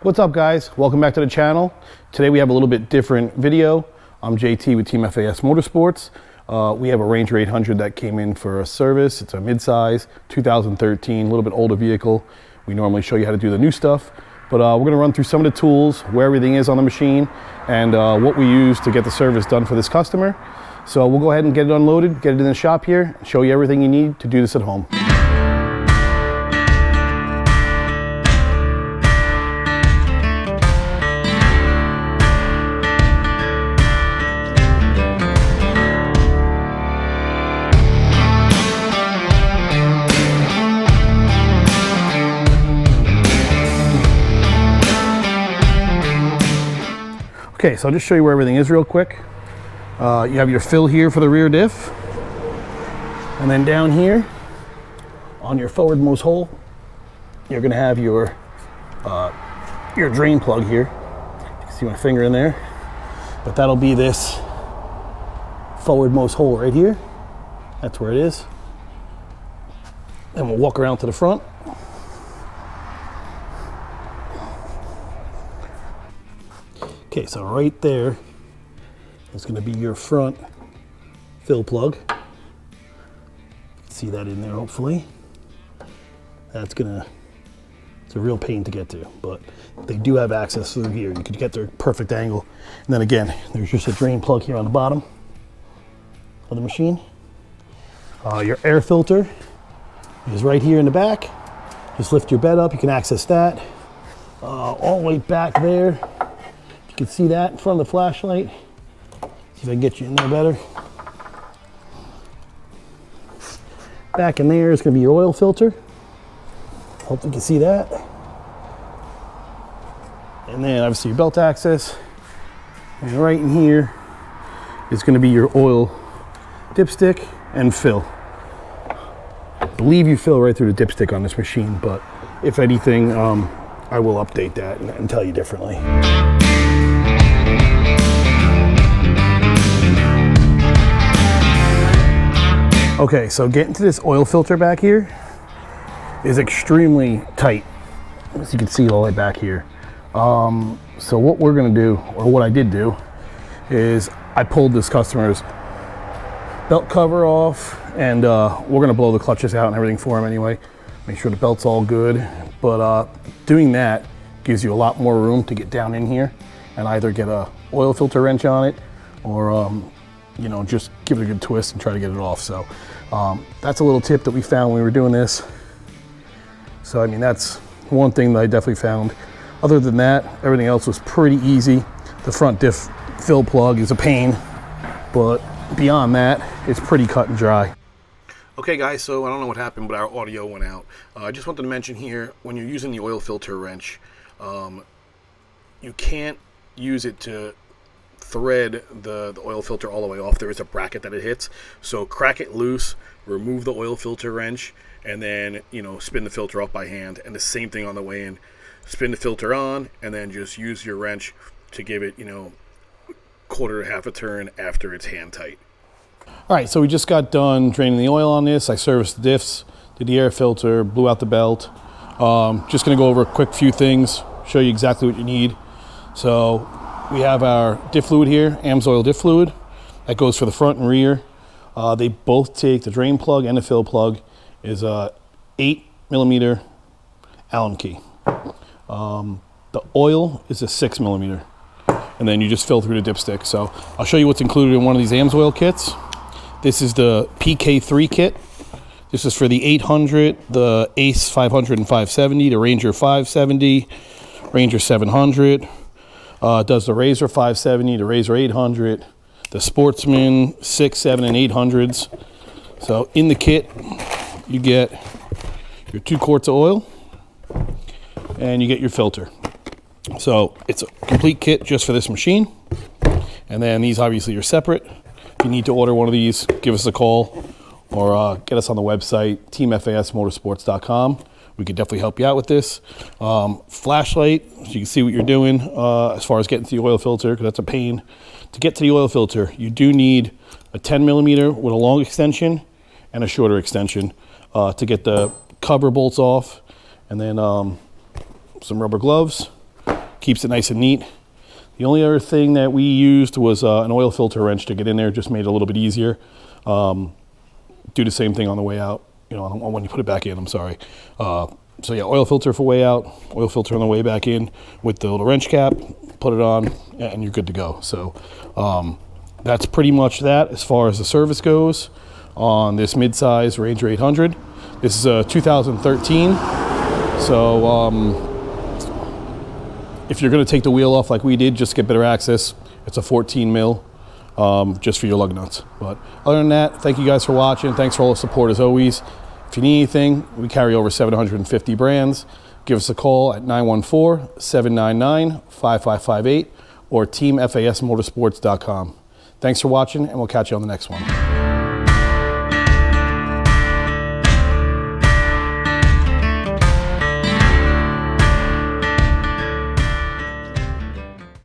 What's up, guys? Welcome back to the channel. Today we have a little bit different video. I'm JT with Team SxS Motorsports. We have a Ranger 800 that came in for a service. It's a midsize 2013, a little bit older vehicle. We normally show you how to do the new stuff, but we're going to run through some of the tools, where everything is on the machine, and what we use to get the service done for this customer. So we'll go ahead and get it unloaded, get it in the shop here, show you everything you need to do this at home. Okay, so I'll just show you where everything is real quick. You have your fill here for the rear diff. And then down here, on your forwardmost hole, you're gonna have your drain plug here. You can see my finger in there. But that'll be this forwardmost hole right here. That's where it is. And we'll walk around to the front. Okay, so right there is going to be your front fill plug. See that in there, hopefully. It's a real pain to get to, but they do have access through here. You could get their perfect angle. And then again, there's just a drain plug here on the bottom of the machine. Your air filter is right here in the back. Just lift your bed up, you can access that. All the way back there. You can see that in front of the flashlight. See if I can get you in there better. Back in there is going to be your oil filter. Hope you can see that. And then obviously your belt access. And right in here is going to be your oil dipstick and fill. I believe you fill right through the dipstick on this machine, but if anything, I will update that and tell you differently. Okay, so getting to this oil filter back here is extremely tight, as you can see all the way back here. So what we're gonna do, or what I did do, is I pulled this customer's belt cover off, and we're gonna blow the clutches out and everything for him anyway. Make sure the belt's all good. But doing that gives you a lot more room to get down in here and either get a oil filter wrench on it, or you know, just give it a good twist and try to get it off. So that's a little tip that we found when we were doing this. So I mean, that's one thing that I definitely found. Other than that, everything else was pretty easy. The front diff fill plug is a pain, but beyond that, it's pretty cut and dry. Okay guys, so I don't know what happened, but our audio went out. I just wanted to mention here, when you're using the oil filter wrench, you can't use it to thread the oil filter all the way off. There is a bracket that it hits, so crack it loose, remove the oil filter wrench, and then, you know, spin the filter off by hand. And the same thing on the way in, spin the filter on, and then just use your wrench to give it, you know, quarter to half a turn after it's hand tight. All right, so we just got done draining the oil on this. I serviced the diffs, did the air filter, blew out the belt. Just gonna go over a quick few things, show you exactly what you need. So we have our diff fluid here, AMSOIL diff fluid. That goes for the front and rear. They both take, the drain plug and the fill plug is a 8mm Allen key. The oil is a 6mm. And then you just fill through the dipstick. So I'll show you what's included in one of these AMSOIL kits. This is the PK3 kit. This is for the 800, the Ace 500 and 570, the Ranger 570, Ranger 700. Does the Razor 570, the Razor 800, the Sportsman 6, 7, and 800s. So in the kit, you get your 2 quarts of oil, and you get your filter. So it's a complete kit just for this machine. And then these obviously are separate. If you need to order one of these, give us a call, or get us on the website, teamfasmotorsports.com. We could definitely help you out with this. Flashlight, so you can see what you're doing as far as getting to the oil filter, because that's a pain. To get to the oil filter, you do need a 10mm with a long extension and a shorter extension to get the cover bolts off, and then some rubber gloves, keeps it nice and neat. The only other thing that we used was an oil filter wrench to get in there, just made it a little bit easier. Do the same thing on the way out, you know, when you put it back in, I'm sorry. So yeah, oil filter for way out, oil filter on the way back in with the little wrench cap, put it on, and you're good to go. So that's pretty much that as far as the service goes on this midsize Ranger 800. This is a 2013, so if you're going to take the wheel off like we did, just get better access. It's a 14 mil, just for your lug nuts. But other than that, thank you guys for watching. Thanks for all the support as always. If you need anything, we carry over 750 brands. Give us a call at 914-799-5558 or teamfasmotorsports.com. Thanks for watching, and we'll catch you on the next one.